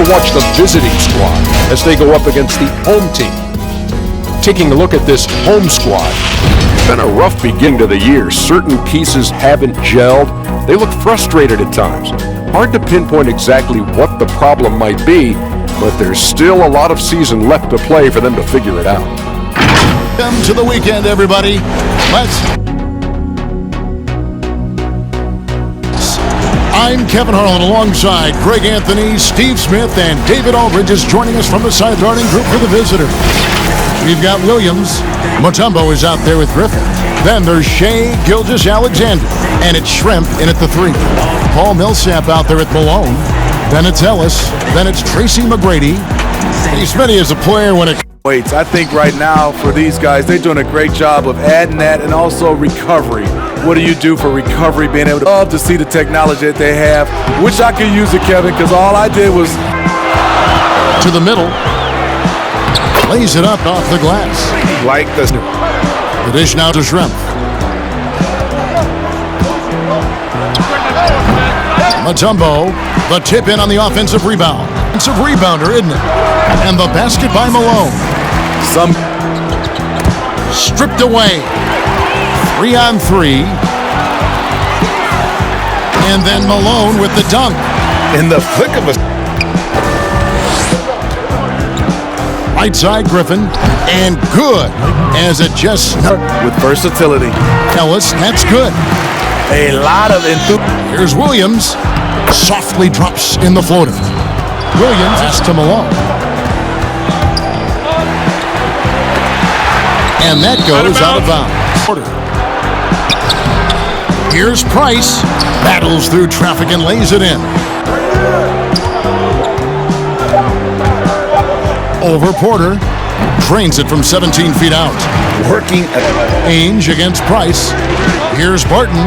to watch the visiting squad as they go up against the home team. Taking a look at this home squad. It's been a rough beginning to the year. Certain pieces haven't gelled. They look frustrated at times. Hard to pinpoint exactly what the problem might be, but there's still a lot of season left to play for them to figure it out. Welcome to the weekend, everybody. I'm Kevin Harlan alongside Greg Anthony, Steve Smith, and David Aldridge is joining us from the side guarding group for the visitor. We've got Williams. Mutombo is out there with Griffin. Then there's Shea Gilgeous-Alexander, and it's Shrimp in at the 3. Paul Millsap out there at Malone. Then it's Ellis. Then it's Tracy McGrady. Smitty is a player when it weights. I think right now for these guys, they're doing a great job of adding that and also recovery. What do you do for recovery? Being able to love to see the technology that they have. Wish I could use it, Kevin, because all I did was to the middle. Lays it up off the glass. Like this. The dish now to Shrimp. Mutombo, the tip in on the offensive rebound. Offensive rebounder, isn't it? And the basket by Malone. Stripped away. 3-on-3. And then Malone with the dunk. In the flick of a right side Griffin, and good as it just with versatility. Ellis, that's good. A lot of enthusiasm. Here's Williams, softly drops in the floater. Williams is to Malone. And that goes out of bounds. Here's Price, battles through traffic and lays it in. Over Porter, drains it from 17 feet out. Working Ainge against Price. Here's Barton.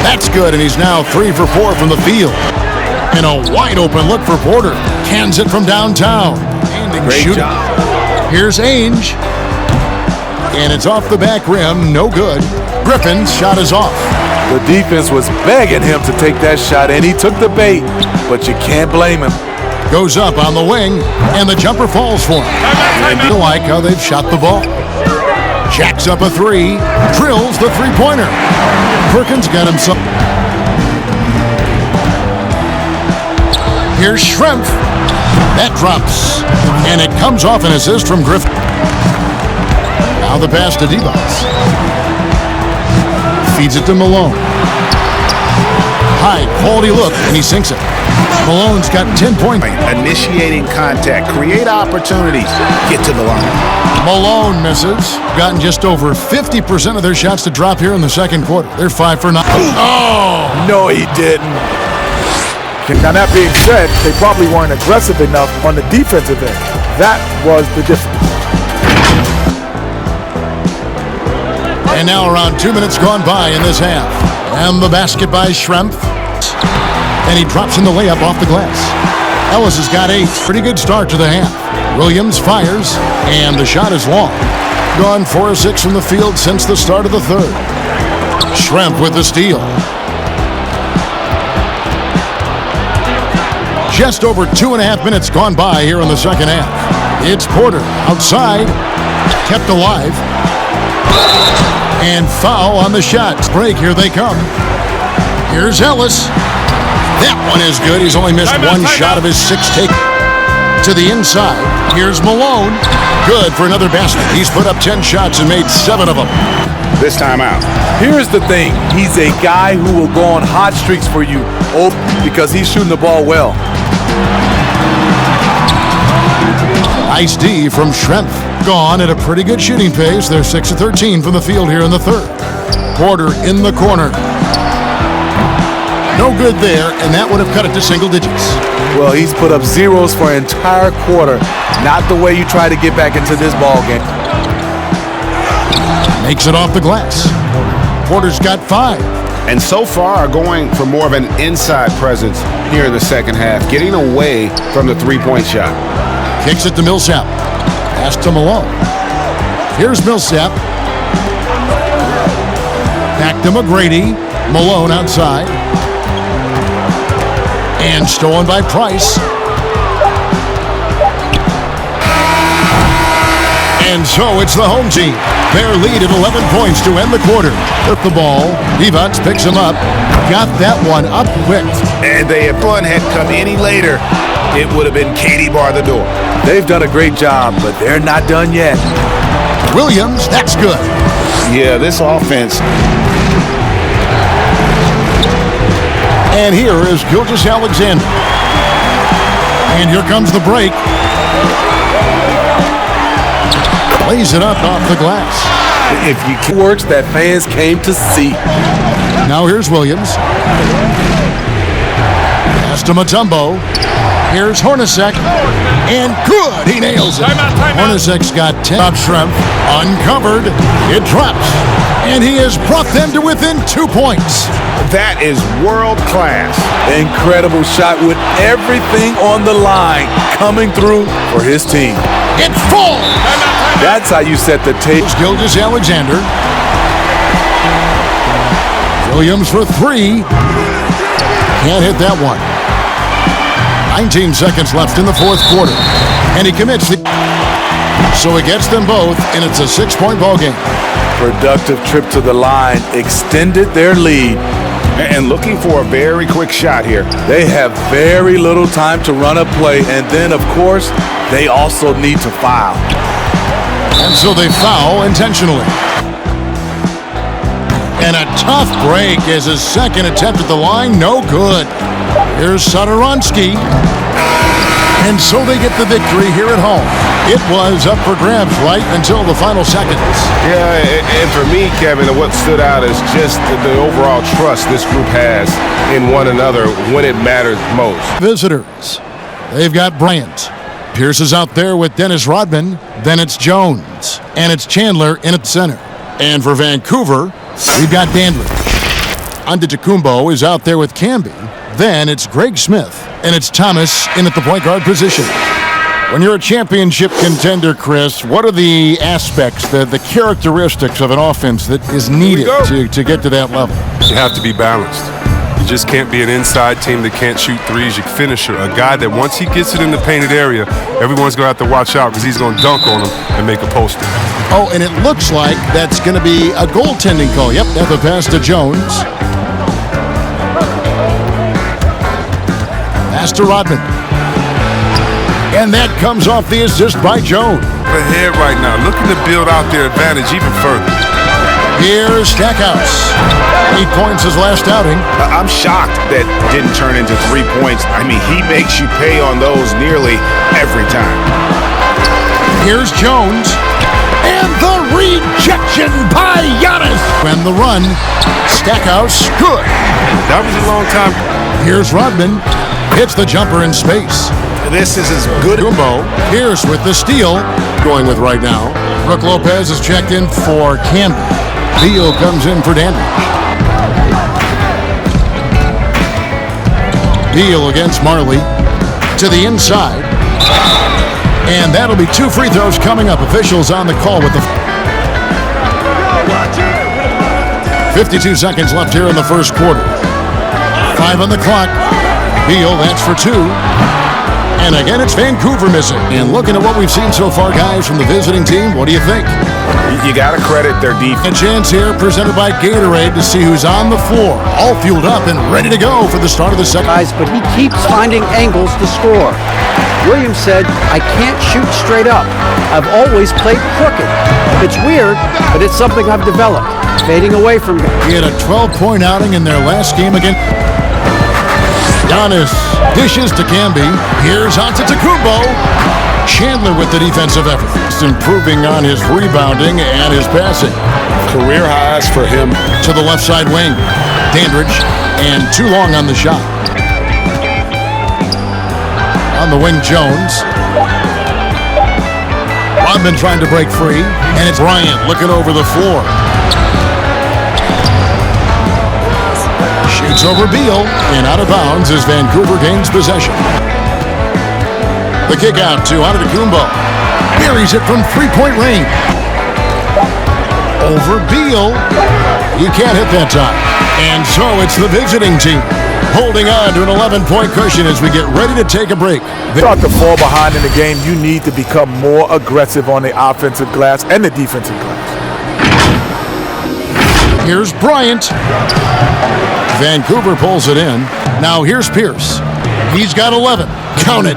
That's good, and he's now 3 for 4 from the field. And a wide open look for Porter. Cans it from downtown. Great shooting. Job. Here's Ainge. And it's off the back rim, no good. Griffin's shot is off. The defense was begging him to take that shot, and he took the bait, but you can't blame him. Goes up on the wing, and the jumper falls for him. And you like how they've shot the ball. Jacks up a 3, drills the three-pointer. Perkins got him some. Here's Shrimp. That drops, and it comes off an assist from Griffin. Now the pass to Devos. Feeds it to Malone. High quality look, and he sinks it. Malone's got 10 points. Initiating contact, create opportunities, get to the line. Malone misses. Gotten just over 50% of their shots to drop here in the second quarter. They're 5 for 9. Oh! No, he didn't. Now, that being said, they probably weren't aggressive enough on the defensive end. That was the difference. And now around 2 minutes gone by in this half. And the basket by Shrimp. And he drops in the layup off the glass. Ellis has got 8. Pretty good start to the half. Williams fires, and the shot is long. Gone 4 of 6 from the field since the start of the third. Shrimp with the steal. Just over 2.5 minutes gone by here in the second half. It's Porter outside, kept alive. And foul on the shot. Break, here they come. Here's Ellis. That one is good. He's only missed one shot of his 6 take. To the inside. Here's Malone. Good for another basket. He's put up 10 shots and made 7 of them. This time out. Here's the thing. He's a guy who will go on hot streaks for you because he's shooting the ball well. Nice D from Shrimp. Gone at a pretty good shooting pace. They're 6 of 13 from the field here in the third. Porter in the corner. No good there, and that would have cut it to single digits. Well, he's put up zeros for an entire quarter. Not the way you try to get back into this ball game. Makes it off the glass. Porter's got 5. And so far are going for more of an inside presence here in the second half, getting away from the three-point shot. Kicks it to Millsap. Pass to Malone. Here's Millsap. Back to McGrady. Malone outside. And stolen by Price. And so it's the home team. Their lead at 11 points to end the quarter. With the ball, Evans picks him up. Got that one up quick. And if one had come any later, it would have been Katie bar the door. They've done a great job, but they're not done yet. Williams, that's good. Yeah, this offense. And here is Gilgeous-Alexander. And here comes the break. Lays it up off the glass. If you works that fans came to see. Now here's Williams. Pass to Mutombo. Here's Hornacek. And good! He nails it. Hornacek's got 10. Top Shrimp. Uncovered. It drops. And he has brought them to within 2 points. That is world class. Incredible shot with everything on the line coming through for his team. It's full! That's how you set the table. Gilgeous-Alexander. Williams for three. Can't hit that one. 19 seconds left in the fourth quarter. And he commits the... So he gets them both, and it's a 6-point ball game. Productive trip to the line extended their lead. And looking for a very quick shot here. They have very little time to run a play, and then, of course, they also need to foul. And so they foul intentionally. And a tough break as his second attempt at the line, no good. Here's Satoransky. And so they get the victory here at home. It was up for grabs right until the final seconds. Yeah, and for me, Kevin, what stood out is just the overall trust this group has in one another when it matters most. Visitors, they've got Bryant. Pierce is out there with Dennis Rodman. Then it's Jones. And it's Chandler in at center. And for Vancouver, we've got Dandridge. Antetokounmpo is out there with Camby. Then it's Greg Smith. And it's Thomas in at the point guard position. When you're a championship contender, Chris, what are the aspects, the characteristics of an offense that is needed to get to that level? You have to be balanced. You just can't be an inside team that can't shoot threes. You're a finisher, a guy that once he gets it in the painted area, everyone's going to have to watch out because he's going to dunk on him and make a poster. Oh, and it looks like that's going to be a goaltending call. Yep, that's a pass to Jones. Pass to Rodman. And that comes off the assist by Jones. Ahead right now, looking to build out their advantage even further. Here's Stackhouse. 8 points his last outing. I'm shocked that didn't turn into 3 points. I mean, he makes you pay on those nearly every time. Here's Jones. And the rejection by Giannis. And the run. Stackhouse, good. That was a long time. Here's Rodman. Hits the jumper in space. This is as good. Kumbo. Pierce with the steal. Going with right now. Brook Lopez is checked in for Camby. Beal comes in for Dandridge. Beal against Marley. To the inside. And that'll be 2 free throws coming up. Officials on the call with the... 52 seconds left here in the first quarter. 5 on the clock. Beal, that's for 2. And again, it's Vancouver missing. And looking at what we've seen so far, guys, from the visiting team, what do you think? You got to credit their defense. A chance here presented by Gatorade to see who's on the floor, all fueled up and ready to go for the start of the second. But he keeps finding angles to score. Williams said, I can't shoot straight up. I've always played crooked. It's weird, but it's something I've developed. Fading away from him. He had a 12-point outing in their last game against... Giannis dishes to Camby. Here's Antetokounmpo. Chandler with the defensive effort. He's improving on his rebounding and his passing. Career highs for him. To the left side wing. Dandridge. And too long on the shot. On the wing, Jones. Rodman trying to break free. And it's Bryant looking over the floor. Shoots over Beal, and out of bounds as Vancouver gains possession. The kick out to Antetokounmpo. Buries it from 3-point range. Over Beal. You can't hit that time. And so it's the visiting team. holding on to an 11-point cushion as we get ready to take a break. Start to fall behind in the game. You need to become more aggressive on the offensive glass and the defensive glass. Here's Bryant. Vancouver pulls it in. Now here's Pierce. He's got 11. Count it.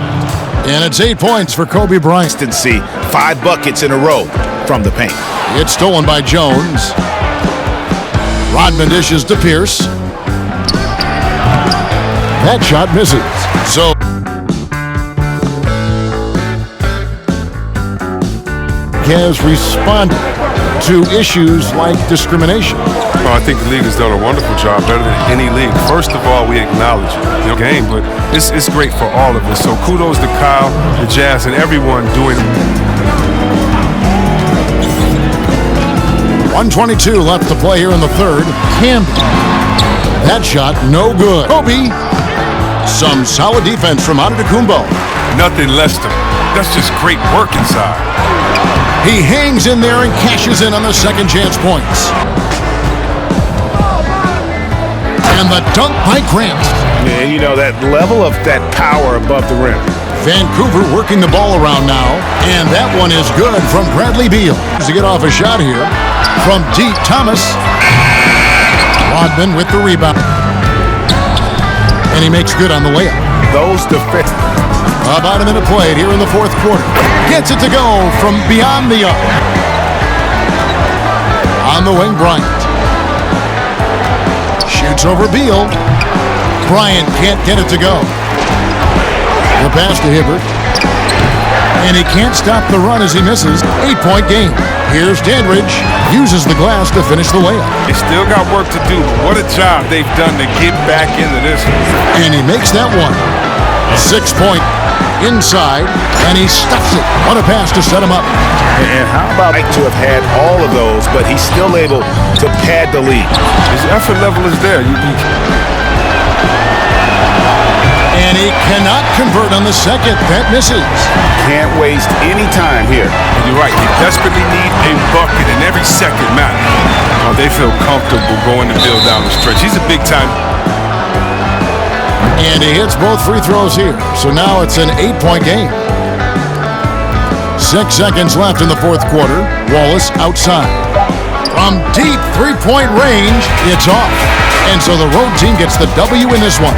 And it's 8 points for Kobe Bryant. Consistency, 5 buckets in a row from the paint. It's stolen by Jones. Rodman dishes to Pierce. That shot misses. So has responded to issues like discrimination. Well, I think the league has done a wonderful job, better than any league. First of all, we acknowledge the game, but it's great for all of us. So kudos to Kyle, the Jazz, and everyone doing it. 1:22 left to play here in the third. Camby. That shot, no good. Kobe. Some solid defense from Antetokounmpo. Nothing less than. That's just great work inside. He hangs in there and cashes in on the second chance points. And the dunk by Grant. And you know that level of that power above the rim. Vancouver working the ball around now. And that one is good from Bradley Beal. To get off a shot here from deep, Thomas. Rodman with the rebound. And he makes good on the layup. Those defense. About a minute played here in the fourth quarter. Gets it to go from beyond the arc. On the wing, Bryant. Shoots over Beal. Bryant can't get it to go. The pass to Hibbert. And he can't stop the run as he misses. 8-point game. Here's Dandridge. Uses the glass to finish the layup. They still got work to do, but what a job they've done to get back into this one. And he makes that one. 6-point inside, and he stuffs it. What a pass to set him up. And how about to have had all of those, but he's still able to pad the lead. His effort level is there. And he cannot convert on the second. That misses. Can't waste any time here. And you're right. They desperately need a bucket, and every second matters. Oh, they feel comfortable going to Bill down the stretch. He's a big-time. And he hits both free throws here. So now it's an 8-point game. 6 seconds left in the fourth quarter. Wallace outside. From deep three-point range, it's off. And so the road team gets the W in this one.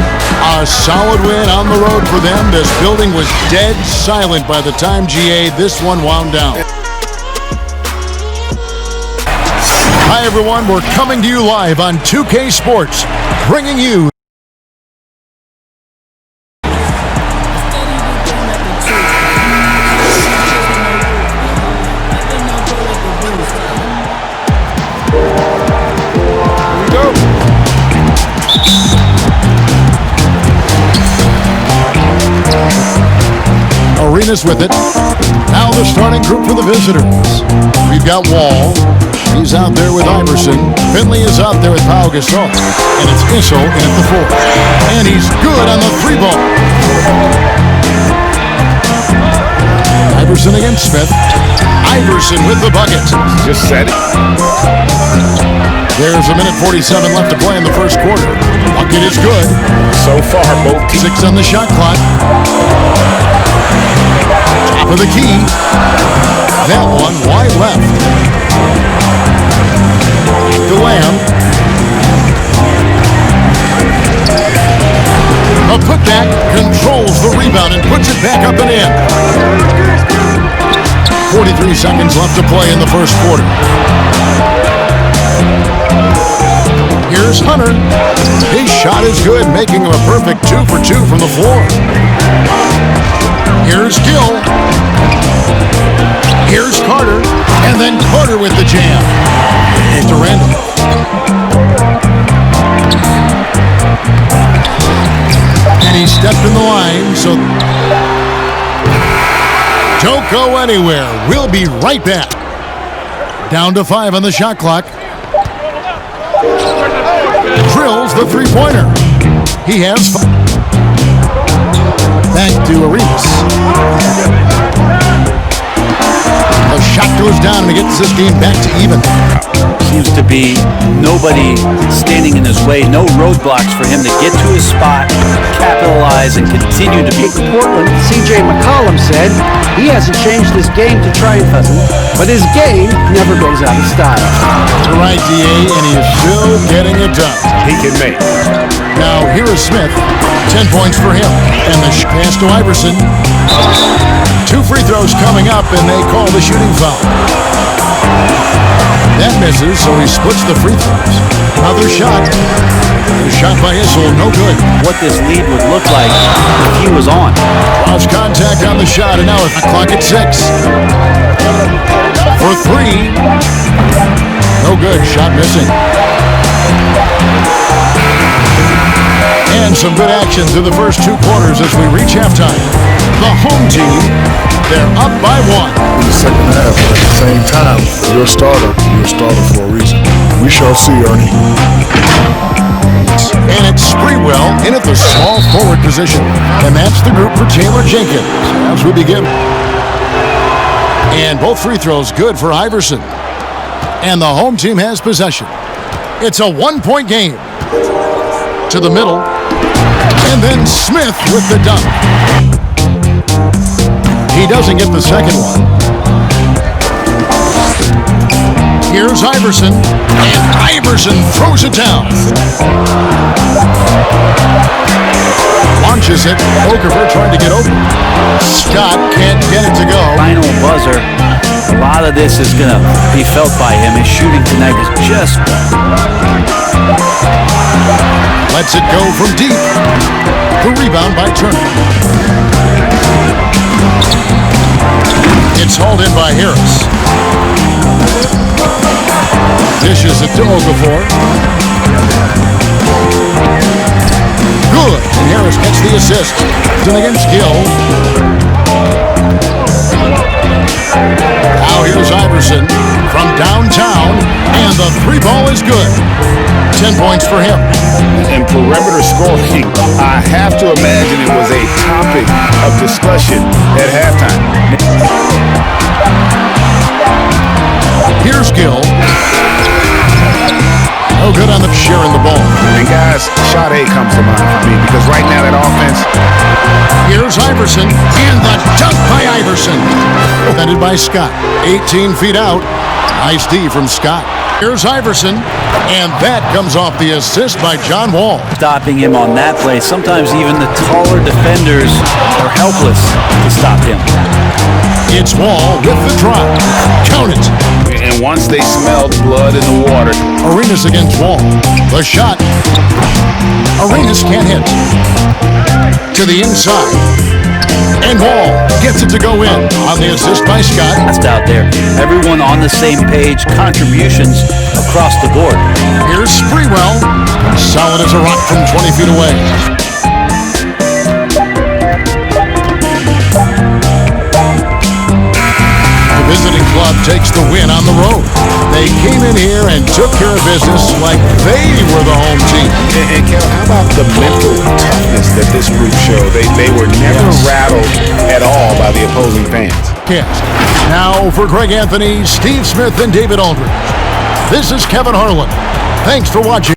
A solid win on the road for them. This building was dead silent by the time this one wound down. Hi, everyone. We're coming to you live on 2K Sports, bringing you Arenas with it. Now the starting group for the visitors. We've got Wall. He's out there with Iverson. Finley is out there with Pau Gasol. And it's Issel in at the 4. And he's good on the 3 ball. Iverson against Smith. Iverson with the bucket. Just said it. There's a minute 47 left to play in the first quarter. Bucket is good. So far, both teams. 6 on the shot clock. Top of the key. That one wide left. To Lamb. A putback controls the rebound and puts it back up and in. 43 seconds left to play in the first quarter. Here's Hunter. His shot is good, making him a perfect 2 for 2 from the floor. Here's Gill. Here's Carter. And then Carter with the jam. And to Randall. And he stepped in the line, so don't go anywhere. We'll be right back. Down to 5 on the shot clock. Drills the three-pointer. He has 5. Back to Arenas. The shot goes down and he gets this game back to even. Seems to be nobody standing in his way, no roadblocks for him to get to his spot, capitalize, and continue to be. Portland, C.J. McCollum said he hasn't changed his game to try and fuss him, but his game never goes out of style. To right, DA, and he is still getting it done. He can make. Now, here is Smith. 10 points for him. And the pass to Iverson. 2 free throws coming up, and they call the shooting foul. That misses, so he splits the free throws. Another shot. The shot by Issel, no good. What this lead would look like if he was on. Lost contact on the shot, and now it's the clock at 6. For 3. No good. Shot missing. And some good action through the first 2 quarters as we reach halftime. The home team, they're up by 1. In the second half, but at the same time, you're a starter for a reason. We shall see, Ernie. And it's Sprewell in at the small forward position. And that's the group for Taylor Jenkins as we begin. And both free throws good for Iverson. And the home team has possession. It's a 1-point game. To the middle. And then Smith with the dunk. He doesn't get the second one. Here's Iverson. And Iverson throws it down. Launches it. Okafor trying to get open. Scott can't get it to go. Final buzzer. A lot of this is going to be felt by him. His shooting tonight is just... Lets it go from deep. The rebound by Turner. It's hauled in by Harris. Dishes it to Okafor. Good. And Harris gets the assist. Done against Gill. Now here's Iverson from downtown. And the 3 ball is good. 10 points for him. And perimeter scoring, I have to imagine it was a topic of discussion at halftime. Here's Gill. No good on the sharing the ball. And guys, shot A comes to mind for me because right now that offense. Here's Iverson, and the dunk by Iverson. Defended by Scott. 18 feet out. Nice D from Scott. Here's Iverson, and that comes off the assist by John Wall. Stopping him on that play. Sometimes even the taller defenders are helpless to stop him. It's Wall with the drop. Count it. And once they smelled blood in the water. Arenas against Wall. The shot. Arenas can't hit. To the inside. And Wall gets it to go in on the assist by Scott. That's out there. Everyone on the same page. Contributions across the board. Here's Sprewell. Solid as a rock from 20 feet away. The visiting club takes the win on the road. They came in here and took care of business like they were the home team. And Kevin, how about the mental toughness that this group showed? They were never rattled at all by the opposing fans. Yes. Now for Greg Anthony, Steve Smith, and David Aldridge. This is Kevin Harlan. Thanks for watching.